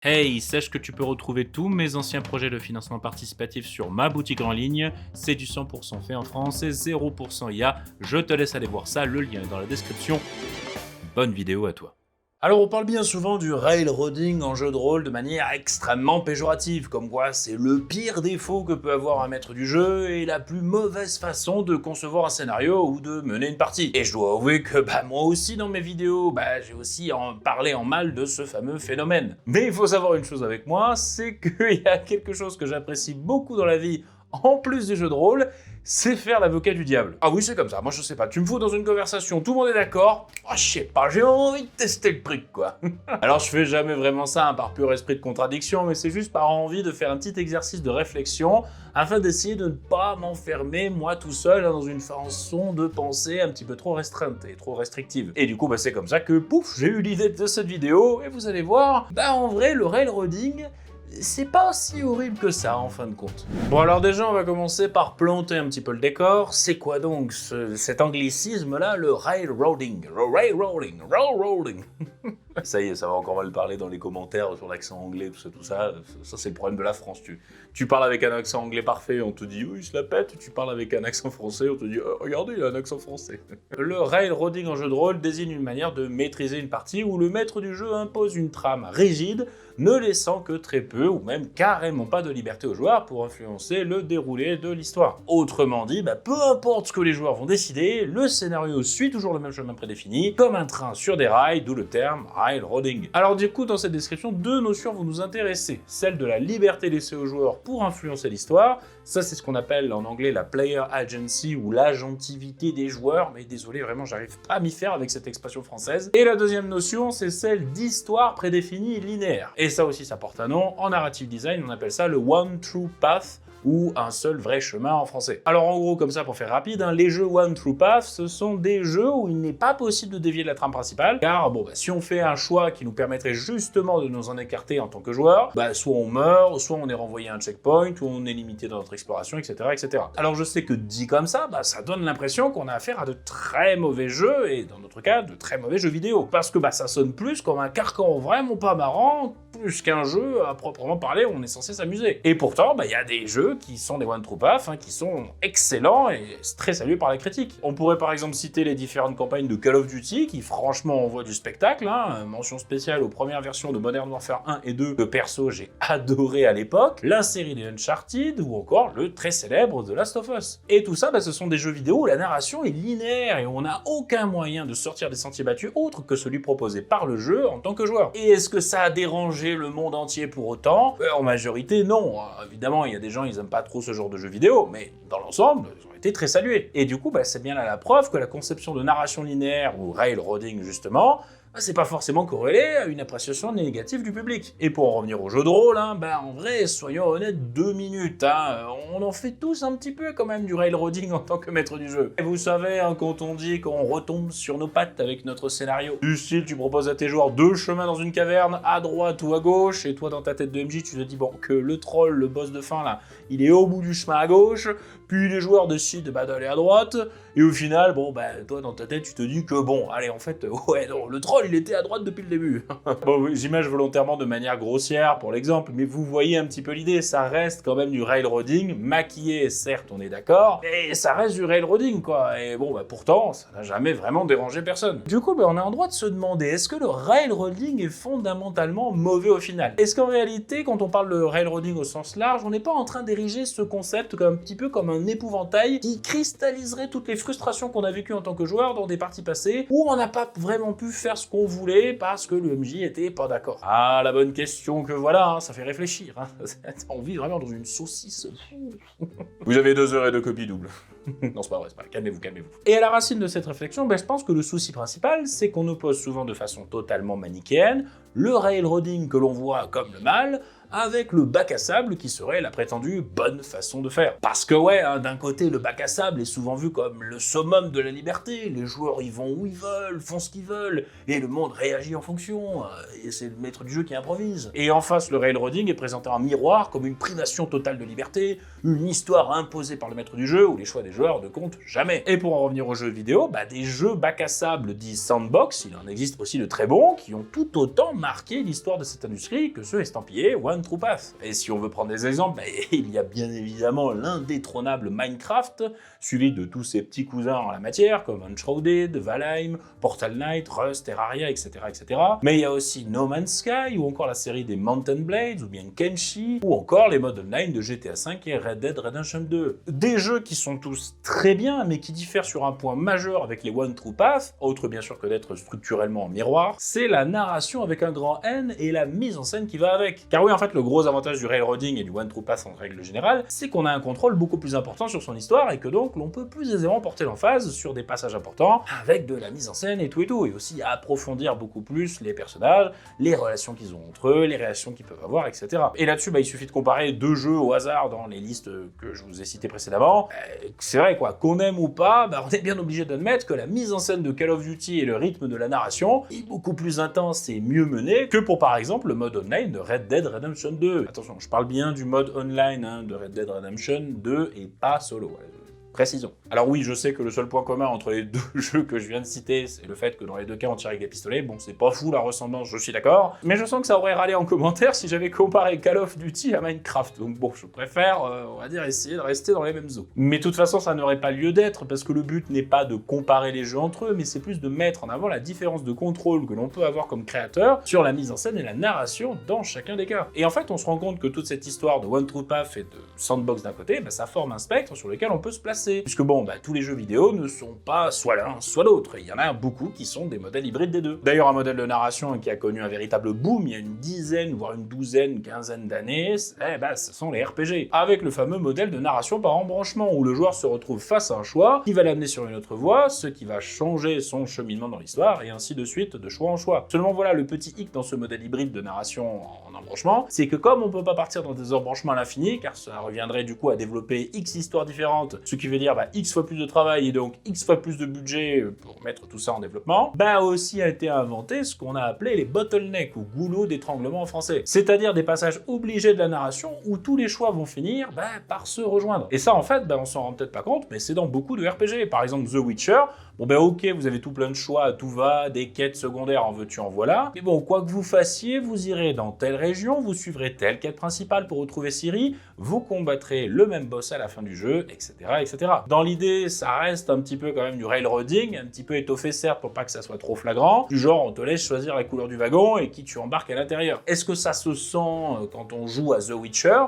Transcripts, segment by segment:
Hey, sache que tu peux retrouver tous mes anciens projets de financement participatif sur ma boutique en ligne. C'est du 100% fait en France et 0% IA. Je te laisse aller voir ça, le lien est dans la description. Bonne vidéo à toi. Alors on parle bien souvent du railroading en jeu de rôle de manière extrêmement péjorative, comme quoi c'est le pire défaut que peut avoir un maître du jeu et la plus mauvaise façon de concevoir un scénario ou de mener une partie. Et je dois avouer que moi aussi dans mes vidéos, j'ai aussi parlé en mal de ce fameux phénomène. Mais il faut savoir une chose avec moi, c'est qu'il y a quelque chose que j'apprécie beaucoup dans la vie en plus du jeu de rôle, c'est faire l'avocat du diable. Ah oui, c'est comme ça, moi je sais pas, tu me fous dans une conversation, tout le monde est d'accord, je sais pas, j'ai envie de tester le truc quoi. Alors je fais jamais vraiment ça par pur esprit de contradiction, mais c'est juste par envie de faire un petit exercice de réflexion afin d'essayer de ne pas m'enfermer moi tout seul dans une façon de penser un petit peu trop restreinte et trop restrictive. Et du coup c'est comme ça que pouf, j'ai eu l'idée de cette vidéo et vous allez voir, en vrai le railroading, c'est pas aussi horrible que ça en fin de compte. Bon alors déjà on va commencer par planter un petit peu le décor. C'est quoi donc cet anglicisme là, le railroading? Railroading. Ça y est, ça va encore mal parler dans les commentaires sur l'accent anglais, tout ça. Ça c'est le problème de la France. Tu parles avec un accent anglais parfait, on te dit oui, il se la pète. Tu parles avec un accent français, on te dit regardez, il a un accent français. Le railroading en jeu de rôle désigne une manière de maîtriser une partie où le maître du jeu impose une trame rigide, ne laissant que très peu ou même carrément pas de liberté aux joueurs pour influencer le déroulé de l'histoire. Autrement dit, peu importe ce que les joueurs vont décider, le scénario suit toujours le même chemin prédéfini, comme un train sur des rails, d'où le terme railroading. Alors du coup, dans cette description, deux notions vont nous intéresser. Celle de la liberté laissée aux joueurs pour influencer l'histoire, ça c'est ce qu'on appelle en anglais la player agency ou l'agentivité des joueurs, mais désolé, vraiment j'arrive pas à m'y faire avec cette expression française. Et la deuxième notion, c'est celle d'histoire prédéfinie linéaire. Et ça aussi, ça porte un nom. En narrative design, on appelle ça le one true path, ou un seul vrai chemin en français. Alors en gros, comme ça pour faire rapide, les jeux One True Path, ce sont des jeux où il n'est pas possible de dévier de la trame principale, car si on fait un choix qui nous permettrait justement de nous en écarter en tant que joueur, soit on meurt, soit on est renvoyé à un checkpoint, ou on est limité dans notre exploration, etc. etc. Alors je sais que dit comme ça, ça donne l'impression qu'on a affaire à de très mauvais jeux, et dans notre cas, de très mauvais jeux vidéo, parce que ça sonne plus comme un carcan vraiment pas marrant, plus qu'un jeu à proprement parler où on est censé s'amuser. Et pourtant, il y a des jeux qui sont des One True Path, qui sont excellents et très salués par la critique. On pourrait par exemple citer les différentes campagnes de Call of Duty qui franchement envoient du spectacle, mention spéciale aux premières versions de Modern Warfare 1 et 2 que perso j'ai adoré à l'époque, la série des Uncharted ou encore le très célèbre The Last of Us. Et tout ça, ce sont des jeux vidéo où la narration est linéaire et on n'a aucun moyen de sortir des sentiers battus autre que celui proposé par le jeu en tant que joueur. Et est-ce que ça a dérangé le monde entier pour autant? En majorité, non. Évidemment, il y a des gens, ils aiment pas trop ce genre de jeux vidéo, mais dans l'ensemble, ils ont été très salués. Et du coup, c'est bien là la preuve que la conception de narration linéaire, ou railroading justement, c'est pas forcément corrélé à une appréciation négative du public. Et pour en revenir au jeu de rôle, en vrai, soyons honnêtes 2 minutes, on en fait tous un petit peu quand même du railroading en tant que maître du jeu. Et vous savez, quand on dit qu'on retombe sur nos pattes avec notre scénario, du style tu proposes à tes joueurs 2 chemins dans une caverne, à droite ou à gauche, et toi dans ta tête de MJ tu te dis que le troll, le boss de fin là, il est au bout du chemin à gauche, puis les joueurs décident d'aller à droite, et au final, toi dans ta tête tu te dis que allez en fait, ouais non, le troll il était à droite depuis le début. J'imagine volontairement de manière grossière pour l'exemple, mais vous voyez un petit peu l'idée, ça reste quand même du railroading, maquillé certes on est d'accord, mais ça reste du railroading quoi, et pourtant ça n'a jamais vraiment dérangé personne. Du coup on a en droit de se demander, est-ce que le railroading est fondamentalement mauvais au final? Est-ce qu'en réalité quand on parle de railroading au sens large, on n'est pas en train d'ériger ce concept comme un petit peu comme un épouvantail qui cristalliserait toutes les frustrations qu'on a vécues en tant que joueur dans des parties passées où on n'a pas vraiment pu faire ce qu'on voulait parce que le MJ était pas d'accord? Ah, la bonne question que voilà, ça fait réfléchir. On vit vraiment dans une saucisse. Vous avez 2 heures et 2 copies doubles. Non, c'est pas vrai, calmez-vous. Et à la racine de cette réflexion, je pense que le souci principal, c'est qu'on oppose souvent de façon totalement manichéenne le railroading que l'on voit comme le mal avec le bac à sable qui serait la prétendue bonne façon de faire. Parce que d'un côté, le bac à sable est souvent vu comme le summum de la liberté, les joueurs y vont où ils veulent, font ce qu'ils veulent, et le monde réagit en fonction, et c'est le maître du jeu qui improvise. Et en face, le railroading est présenté en miroir comme une privation totale de liberté, une histoire imposée par le maître du jeu où les choix des joueurs ne comptent jamais. Et pour en revenir aux jeux vidéo, des jeux bac à sable dits sandbox, il en existe aussi de très bons, qui ont tout autant marqué l'histoire de cette industrie que ceux estampillés One True Path. Et si on veut prendre des exemples, il y a bien évidemment l'indétrônable Minecraft, suivi de tous ses petits cousins en la matière, comme Unshrouded, Valheim, Portal Knight, Rust, Terraria, etc., etc. Mais il y a aussi No Man's Sky, ou encore la série des Mountain Blades, ou bien Kenshi, ou encore les modes online de GTA V et Red Dead Redemption 2. Des jeux qui sont tous très bien, mais qui diffèrent sur un point majeur avec les One True Path, autre bien sûr que d'être structurellement en miroir, c'est la narration avec un grand N et la mise en scène qui va avec. Car oui, en fait, le gros avantage du railroading et du One True Path en règle générale, c'est qu'on a un contrôle beaucoup plus important sur son histoire et que donc l'on peut plus aisément porter l'emphase sur des passages importants avec de la mise en scène et aussi approfondir beaucoup plus les personnages, les relations qu'ils ont entre eux, les réactions qu'ils peuvent avoir, etc. Et là-dessus, il suffit de comparer deux jeux au hasard dans les listes que je vous ai citées précédemment. C'est vrai quoi, qu'on aime ou pas, on est bien obligé d'admettre que la mise en scène de Call of Duty et le rythme de la narration est beaucoup plus intense et mieux mené que pour par exemple le mode online de Red Dead Redemption 2. Attention, je parle bien du mode online de Red Dead Redemption 2 et pas solo. Précision. Alors oui, je sais que le seul point commun entre les deux jeux que je viens de citer, c'est le fait que dans les deux cas on tire avec des pistolets. Bon, c'est pas fou la ressemblance, je suis d'accord, mais je sens que ça aurait râlé en commentaire si j'avais comparé Call of Duty à Minecraft. Donc bon, je préfère, on va dire, essayer de rester dans les mêmes eaux. Mais de toute façon, ça n'aurait pas lieu d'être, parce que le but n'est pas de comparer les jeux entre eux, mais c'est plus de mettre en avant la différence de contrôle que l'on peut avoir comme créateur sur la mise en scène et la narration dans chacun des cas. Et en fait, on se rend compte que toute cette histoire de One True Path et de Sandbox d'un côté, ça forme un spectre sur lequel on peut se placer. Puisque bon, tous les jeux vidéo ne sont pas soit l'un, soit l'autre. Il y en a beaucoup qui sont des modèles hybrides des deux. D'ailleurs, un modèle de narration qui a connu un véritable boom il y a une dizaine, voire une douzaine, une quinzaine d'années, ce sont les RPG. Avec le fameux modèle de narration par embranchement, où le joueur se retrouve face à un choix qui va l'amener sur une autre voie, ce qui va changer son cheminement dans l'histoire, et ainsi de suite, de choix en choix. Seulement voilà, le petit hic dans ce modèle hybride de narration en embranchement, c'est que comme on peut pas partir dans des embranchements à l'infini, car ça reviendrait du coup à développer X histoires différentes, ce qui veut dire X fois plus de travail et donc X fois plus de budget pour mettre tout ça en développement, aussi a été inventé ce qu'on a appelé les bottlenecks ou goulots d'étranglement en français. C'est-à-dire des passages obligés de la narration où tous les choix vont finir par se rejoindre. Et ça en fait, on s'en rend peut-être pas compte, mais c'est dans beaucoup de RPG. Par exemple The Witcher, ok, vous avez tout plein de choix à tout va, des quêtes secondaires en veux-tu en voilà, mais bon, quoi que vous fassiez, vous irez dans telle région, vous suivrez telle quête principale pour retrouver Ciri, vous combattrez le même boss à la fin du jeu, etc., etc. Dans l'idée, ça reste un petit peu quand même du railroading, un petit peu étoffé certes pour pas que ça soit trop flagrant, du genre on te laisse choisir la couleur du wagon et qui tu embarques à l'intérieur. Est-ce que ça se sent quand on joue à The Witcher ?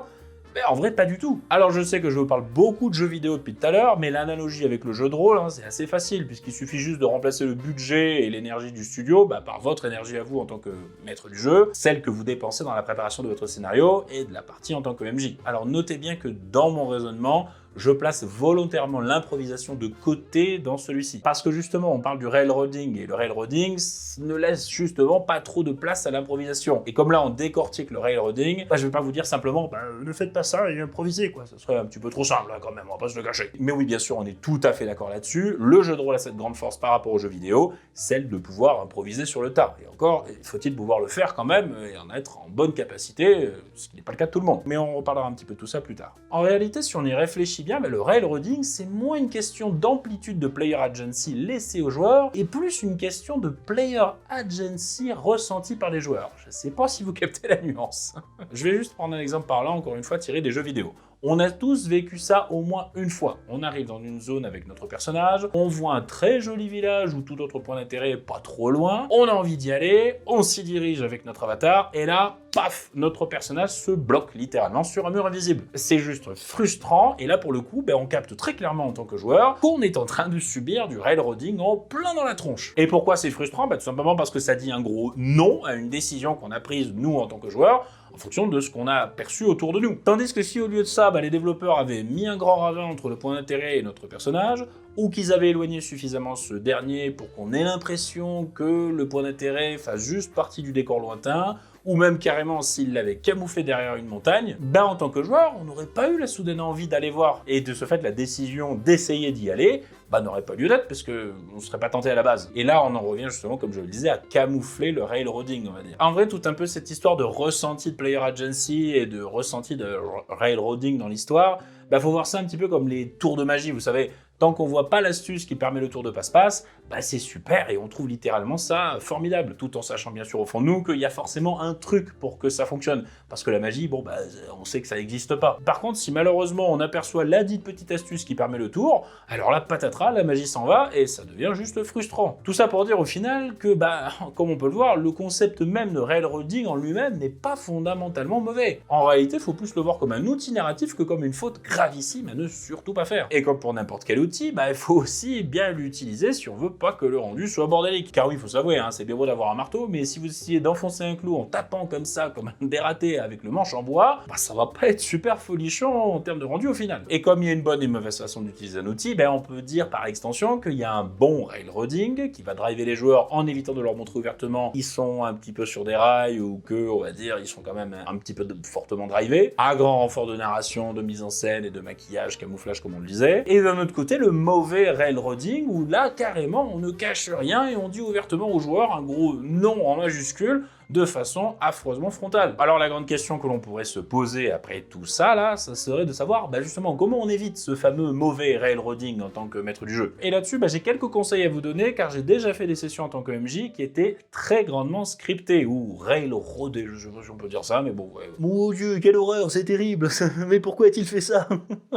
En vrai, pas du tout. Alors je sais que je vous parle beaucoup de jeux vidéo depuis tout à l'heure, mais l'analogie avec le jeu de rôle, c'est assez facile, puisqu'il suffit juste de remplacer le budget et l'énergie du studio par votre énergie à vous en tant que maître du jeu, celle que vous dépensez dans la préparation de votre scénario et de la partie en tant que MJ. Alors notez bien que dans mon raisonnement, je place volontairement l'improvisation de côté dans celui-ci. Parce que justement, on parle du railroading, et le railroading ne laisse justement pas trop de place à l'improvisation. Et comme là, on décortique le railroading, je vais pas vous dire simplement, ne faites pas ça et improvisez, quoi. Ça serait un petit peu trop simple, quand même, on va pas se le cacher. Mais oui, bien sûr, on est tout à fait d'accord là-dessus. Le jeu de rôle a cette grande force par rapport aux jeux vidéo, celle de pouvoir improviser sur le tas. Et encore, faut-il pouvoir le faire quand même, et en être en bonne capacité, ce qui n'est pas le cas de tout le monde. Mais on reparlera un petit peu de tout ça plus tard. En réalité, si on y réfléchit bien, le railroading, c'est moins une question d'amplitude de player agency laissée aux joueurs et plus une question de player agency ressentie par les joueurs. Je sais pas si vous captez la nuance. Je vais juste prendre un exemple parlant, encore une fois, tiré des jeux vidéo. On a tous vécu ça au moins une fois. On arrive dans une zone avec notre personnage, on voit un très joli village ou tout autre point d'intérêt pas trop loin, on a envie d'y aller, on s'y dirige avec notre avatar, et là, paf, notre personnage se bloque littéralement sur un mur invisible. C'est juste frustrant, et là pour le coup, on capte très clairement en tant que joueur qu'on est en train de subir du railroading en plein dans la tronche. Et pourquoi c'est frustrant ? Tout simplement parce que ça dit un gros non à une décision qu'on a prise nous en tant que joueurs, en fonction de ce qu'on a perçu autour de nous. Tandis que si au lieu de ça, les développeurs avaient mis un grand ravin entre le point d'intérêt et notre personnage, ou qu'ils avaient éloigné suffisamment ce dernier pour qu'on ait l'impression que le point d'intérêt fasse juste partie du décor lointain, ou même carrément s'il l'avait camouflé derrière une montagne, en tant que joueur, on n'aurait pas eu la soudaine envie d'aller voir. Et de ce fait, la décision d'essayer d'y aller, n'aurait pas lieu d'être, parce qu'on ne serait pas tenté à la base. Et là, on en revient justement, comme je le disais, à camoufler le railroading, on va dire. En vrai, tout un peu cette histoire de ressenti de player agency et de ressenti de railroading dans l'histoire, faut voir ça un petit peu comme les tours de magie, vous savez. Tant qu'on voit pas l'astuce qui permet le tour de passe-passe, bah c'est super et on trouve littéralement ça formidable, tout en sachant bien sûr au fond de nous qu'il y a forcément un truc pour que ça fonctionne. Parce que la magie, bon bah on sait que ça n'existe pas. Par contre, si malheureusement on aperçoit la dite petite astuce qui permet le tour, alors là patatras, la magie s'en va et ça devient juste frustrant. Tout ça pour dire au final que bah comme on peut le voir, le concept même de railroading en lui-même n'est pas fondamentalement mauvais. En réalité, il faut plus le voir comme un outil narratif que comme une faute gravissime à ne surtout pas faire. Et comme pour n'importe quel outil, bah il faut aussi bien l'utiliser si on veut pas que le rendu soit bordélique. Car oui, il faut s'avouer, hein, c'est bien beau d'avoir un marteau, mais si vous essayez d'enfoncer un clou en tapant comme ça, comme un dératé avec le manche en bois, bah ça va pas être super folichon en termes de rendu au final. Et comme il y a une bonne et une mauvaise façon d'utiliser un outil, ben on peut dire par extension qu'il y a un bon railroading qui va driver les joueurs en évitant de leur montrer ouvertement ils sont un petit peu sur des rails ou que, on va dire, ils sont quand même un petit peu fortement drivés, à grand renfort de narration, de mise en scène et de maquillage, camouflage comme on le disait. Et d'un autre côté, le mauvais railroading où là, carrément, on ne cache rien et on dit ouvertement aux joueurs un gros non en majuscule de façon affreusement frontale. Alors la grande question que l'on pourrait se poser après tout ça, là, ça serait de savoir justement comment on évite ce fameux mauvais railroading en tant que maître du jeu. Et là-dessus, j'ai quelques conseils à vous donner car j'ai déjà fait des sessions en tant que MJ qui étaient très grandement scriptées ou railroadées, je sais pas si on peut dire ça, mais bon, ouais. Mon Dieu, quelle horreur, c'est terrible, mais pourquoi a-t-il fait ça?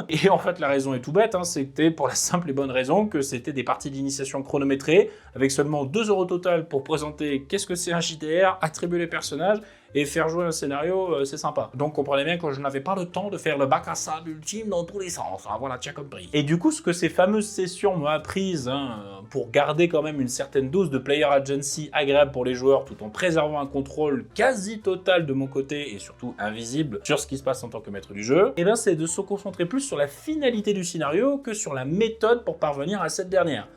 Et en fait, la raison est tout bête, hein, c'était pour la simple et bonne raison que c'était des parties d'initiation chronométrées avec seulement 2 € total pour présenter qu'est-ce que c'est un JDR, attribuer les personnages et faire jouer un scénario, c'est sympa. Donc comprenez bien que je n'avais pas le temps de faire le bac à sable ultime dans tous les sens, hein, voilà, tu as compris. Et du coup, ce que ces fameuses sessions m'ont appris, pour garder quand même une certaine dose de player agency agréable pour les joueurs, tout en préservant un contrôle quasi total de mon côté et surtout invisible sur ce qui se passe en tant que maître du jeu, et bien c'est de se concentrer plus sur la finalité du scénario que sur la méthode pour parvenir à cette dernière.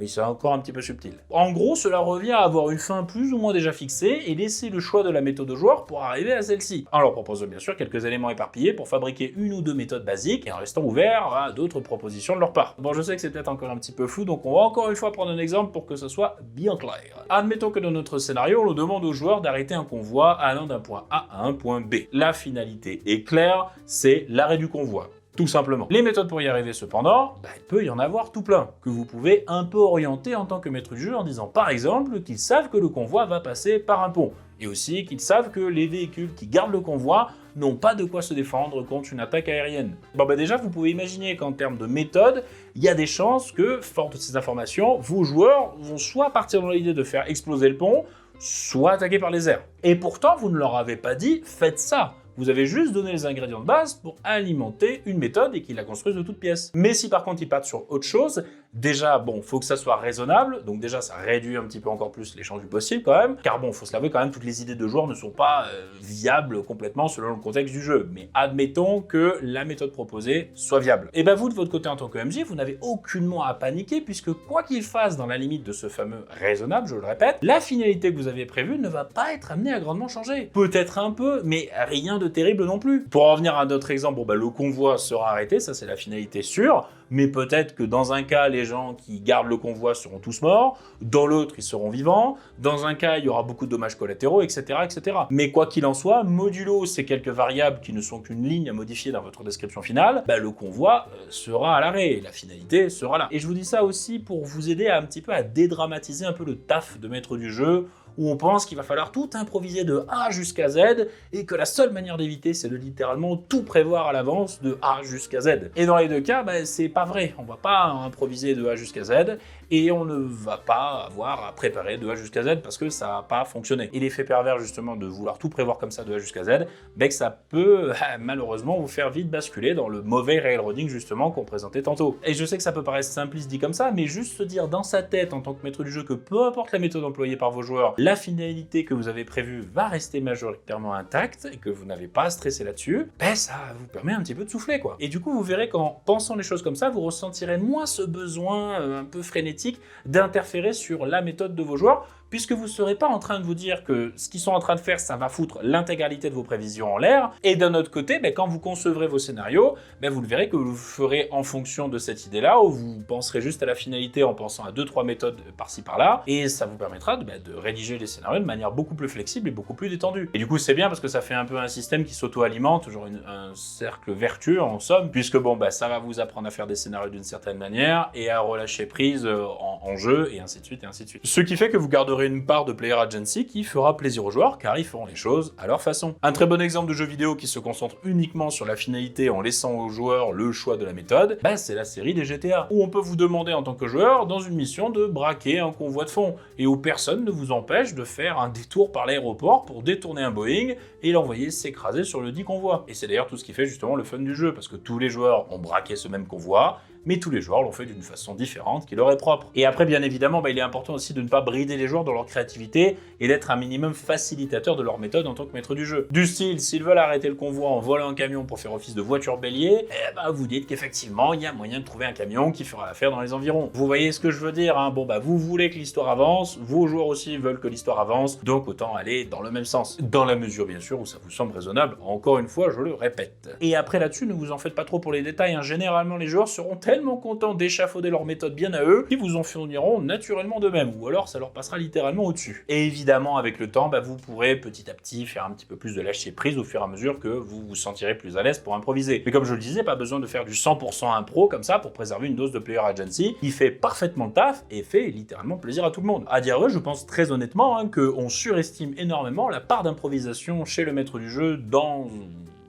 Et c'est encore un petit peu subtil. En gros, cela revient à avoir une fin plus ou moins déjà fixée et laisser le choix de la méthode au joueur pour arriver à celle-ci. En leur proposant bien sûr quelques éléments éparpillés pour fabriquer une ou deux méthodes basiques et en restant ouvert à d'autres propositions de leur part. Bon, je sais que c'est peut-être encore un petit peu flou, donc on va encore une fois prendre un exemple pour que ce soit bien clair. Admettons que dans notre scénario, on nous demande aux joueurs d'arrêter un convoi allant d'un point A à un point B. La finalité est claire, c'est l'arrêt du convoi. Tout simplement. Les méthodes pour y arriver cependant, il peut y en avoir tout plein, que vous pouvez un peu orienter en tant que maître du jeu en disant par exemple qu'ils savent que le convoi va passer par un pont, et aussi qu'ils savent que les véhicules qui gardent le convoi n'ont pas de quoi se défendre contre une attaque aérienne. Déjà vous pouvez imaginer qu'en termes de méthode, il y a des chances que, fort de ces informations, vos joueurs vont soit partir dans l'idée de faire exploser le pont, soit attaquer par les airs. Et pourtant vous ne leur avez pas dit faites ça. Vous avez juste donné les ingrédients de base pour alimenter une méthode et qu'ils la construisent de toutes pièces. Mais si par contre ils partent sur autre chose, déjà, faut que ça soit raisonnable, donc déjà ça réduit un petit peu encore plus les chances du possible quand même, car faut se l'avouer quand même, toutes les idées de joueurs ne sont pas viables complètement selon le contexte du jeu, mais admettons que la méthode proposée soit viable. Et vous de votre côté en tant que MJ, vous n'avez aucunement à paniquer puisque quoi qu'il fasse dans la limite de ce fameux raisonnable, je le répète, la finalité que vous aviez prévue ne va pas être amenée à grandement changer. Peut-être un peu, mais rien de terrible non plus. Pour en revenir à notre exemple, le convoi sera arrêté, ça c'est la finalité sûre, mais peut-être que dans un cas, les gens qui gardent le convoi seront tous morts, dans l'autre, ils seront vivants, dans un cas, il y aura beaucoup de dommages collatéraux, etc., etc. Mais quoi qu'il en soit, modulo ces quelques variables qui ne sont qu'une ligne à modifier dans votre description finale, le convoi sera à l'arrêt, et la finalité sera là. Et je vous dis ça aussi pour vous aider un petit peu à dédramatiser un peu le taf de maître du jeu, où on pense qu'il va falloir tout improviser de A jusqu'à Z, et que la seule manière d'éviter, c'est de littéralement tout prévoir à l'avance de A jusqu'à Z. Et dans les deux cas, c'est pas vrai. On va pas improviser de A jusqu'à Z, et on ne va pas avoir à préparer de A jusqu'à Z parce que ça n'a pas fonctionné. Et l'effet pervers justement de vouloir tout prévoir comme ça de A jusqu'à Z, que ça peut malheureusement vous faire vite basculer dans le mauvais railroading justement qu'on présentait tantôt. Et je sais que ça peut paraître simpliste dit comme ça, mais juste se dire dans sa tête en tant que maître du jeu que peu importe la méthode employée par vos joueurs, la finalité que vous avez prévue va rester majoritairement intacte et que vous n'avez pas à stresser là-dessus, ça vous permet un petit peu de souffler quoi. Et du coup vous verrez qu'en pensant les choses comme ça, vous ressentirez moins ce besoin un peu frénétique d'interférer sur la méthode de vos joueurs, puisque vous ne serez pas en train de vous dire que ce qu'ils sont en train de faire, ça va foutre l'intégralité de vos prévisions en l'air. Et d'un autre côté, quand vous concevrez vos scénarios, vous le verrez que vous le ferez en fonction de cette idée-là, où vous penserez juste à la finalité en pensant à 2-3 méthodes par-ci par-là, et ça vous permettra de rédiger les scénarios de manière beaucoup plus flexible et beaucoup plus détendue. Et du coup, c'est bien parce que ça fait un peu un système qui s'auto-alimente, toujours un cercle vertueux en somme, puisque ça va vous apprendre à faire des scénarios d'une certaine manière et à relâcher prise en jeu, et ainsi de suite, et ainsi de suite. Ce qui fait que vous garderez une part de player agency qui fera plaisir aux joueurs, car ils feront les choses à leur façon. Un très bon exemple de jeu vidéo qui se concentre uniquement sur la finalité en laissant aux joueurs le choix de la méthode, c'est la série des GTA, où on peut vous demander en tant que joueur, dans une mission, de braquer un convoi de fond, et où personne ne vous empêche de faire un détour par l'aéroport pour détourner un Boeing et l'envoyer s'écraser sur le dit convoi. Et c'est d'ailleurs tout ce qui fait justement le fun du jeu, parce que tous les joueurs ont braqué ce même convoi, mais tous les joueurs l'ont fait d'une façon différente qui leur est propre. Et après, bien évidemment, il est important aussi de ne pas brider les joueurs dans leur créativité et d'être un minimum facilitateur de leur méthode en tant que maître du jeu. Du style, s'ils veulent arrêter le convoi en volant un camion pour faire office de voiture bélier, vous dites qu'effectivement, il y a moyen de trouver un camion qui fera l'affaire dans les environs. Vous voyez ce que je veux dire, hein? Vous voulez que l'histoire avance, vos joueurs aussi veulent que l'histoire avance, donc autant aller dans le même sens. Dans la mesure, bien sûr, où ça vous semble raisonnable, encore une fois, je le répète. Et après, là-dessus, ne vous en faites pas trop pour les détails, hein. Généralement, les joueurs seront tellement contents d'échafauder leur méthode bien à eux qu'ils vous en fourniront naturellement d'eux-mêmes, ou alors ça leur passera littéralement au-dessus. Et évidemment, avec le temps, vous pourrez petit à petit faire un petit peu plus de lâcher prise au fur et à mesure que vous vous sentirez plus à l'aise pour improviser. Mais comme je le disais, pas besoin de faire du 100% impro comme ça pour préserver une dose de player agency qui fait parfaitement le taf et fait littéralement plaisir à tout le monde. À dire vrai, je pense très honnêtement qu'on surestime énormément la part d'improvisation chez le maître du jeu dans,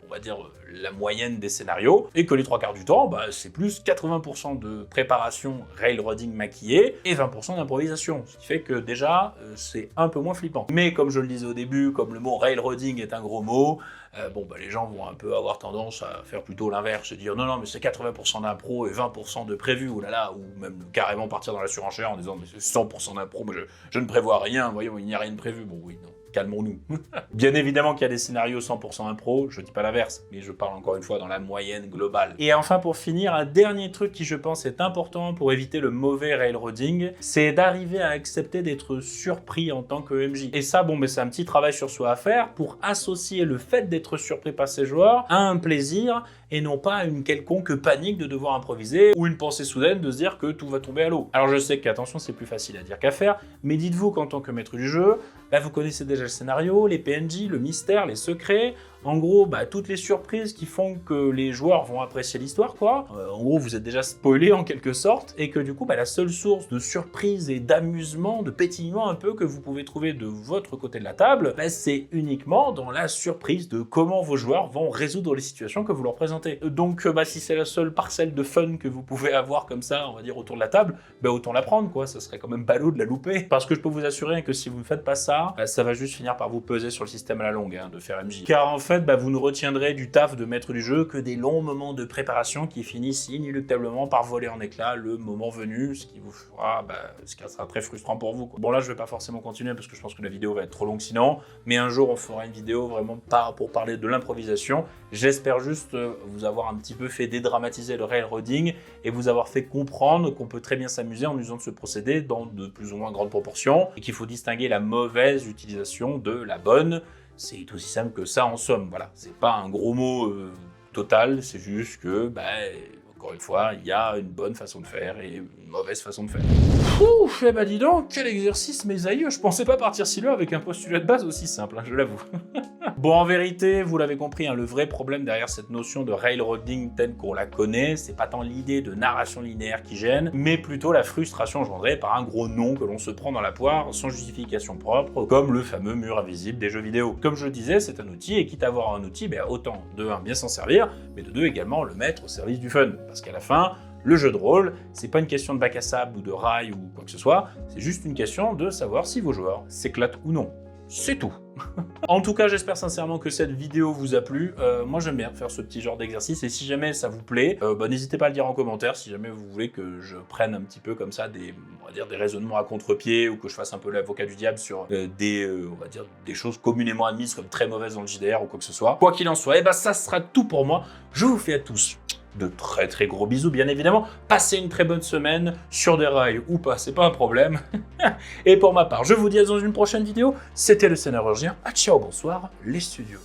on va dire, la moyenne des scénarios, et que les 3/4 du temps, c'est plus 80% de préparation railroading maquillée et 20% d'improvisation, ce qui fait que déjà, c'est un peu moins flippant. Mais comme je le disais au début, comme le mot railroading est un gros mot, les gens vont un peu avoir tendance à faire plutôt l'inverse, se dire non, mais c'est 80% d'impro et 20% de prévu, ou même carrément partir dans la surenchère en disant mais c'est 100% d'impro, mais je ne prévois rien, voyons, il n'y a rien de prévu. Bon, oui, non. Calmons-nous. Bien évidemment qu'il y a des scénarios 100% impro, je dis pas l'inverse, mais je parle encore une fois dans la moyenne globale. Et enfin, pour finir, un dernier truc qui je pense est important pour éviter le mauvais railroading, c'est d'arriver à accepter d'être surpris en tant que MJ. Et ça, c'est un petit travail sur soi à faire pour associer le fait d'être surpris par ses joueurs à un plaisir et non pas à une quelconque panique de devoir improviser ou une pensée soudaine de se dire que tout va tomber à l'eau. Alors je sais qu'attention, c'est plus facile à dire qu'à faire, mais dites-vous qu'en tant que maître du jeu, vous connaissez déjà le scénario, les PNJ, le mystère, les secrets, en gros, toutes les surprises qui font que les joueurs vont apprécier l'histoire, quoi. En gros, vous êtes déjà spoilé en quelque sorte, et que du coup, la seule source de surprise et d'amusement, de pétillement un peu que vous pouvez trouver de votre côté de la table, c'est uniquement dans la surprise de comment vos joueurs vont résoudre les situations que vous leur présentez. Donc, si c'est la seule parcelle de fun que vous pouvez avoir comme ça, on va dire, autour de la table, autant la prendre, quoi. Ça serait quand même ballot de la louper. Parce que je peux vous assurer que si vous ne faites pas ça, ça va juste finir par vous peser sur le système à la longue, de faire MJ. Car en fait, vous ne retiendrez du taf de maître du jeu que des longs moments de préparation qui finissent inéluctablement par voler en éclats le moment venu, ce qui vous fera, ce qui sera très frustrant pour vous, quoi. Bon, là, je vais pas forcément continuer parce que je pense que la vidéo va être trop longue sinon, mais un jour, on fera une vidéo vraiment pour parler de l'improvisation. J'espère juste vous avoir un petit peu fait dédramatiser le railroading et vous avoir fait comprendre qu'on peut très bien s'amuser en usant de ce procédé dans de plus ou moins grandes proportions et qu'il faut distinguer la mauvaise utilisation de la bonne. C'est aussi simple que ça en somme, voilà. C'est pas un gros mot total, c'est juste que, encore une fois, il y a une bonne façon de faire et une mauvaise façon de faire. Ouf, dis donc, quel exercice mes aïeux, je pensais pas partir si loin avec un postulat de base aussi simple, je l'avoue. Bon, en vérité, vous l'avez compris, le vrai problème derrière cette notion de railroading telle qu'on la connaît, c'est pas tant l'idée de narration linéaire qui gêne, mais plutôt la frustration engendrée par un gros nom que l'on se prend dans la poire sans justification propre, comme le fameux mur invisible des jeux vidéo. Comme je le disais, c'est un outil, et quitte à avoir un outil, autant de 1 bien s'en servir, mais de 2 également le mettre au service du fun. Parce qu'à la fin, le jeu de rôle, c'est pas une question de bac à sable ou de rail ou quoi que ce soit, c'est juste une question de savoir si vos joueurs s'éclatent ou non. C'est tout. En tout cas, j'espère sincèrement que cette vidéo vous a plu. Moi, j'aime bien faire ce petit genre d'exercice, et si jamais ça vous plaît, n'hésitez pas à le dire en commentaire si jamais vous voulez que je prenne un petit peu comme ça on va dire des raisonnements à contre-pied, ou que je fasse un peu l'avocat du diable sur on va dire des choses communément admises comme très mauvaises dans le JDR ou quoi que ce soit. Quoi qu'il en soit, ça sera tout pour moi. Je vous fais à tous De très très gros bisous bien évidemment, passez une très bonne semaine, sur des rails ou pas, c'est pas un problème. Et pour ma part, je vous dis à dans une prochaine vidéo, c'était le Scénarurgien, ciao, bonsoir les studios.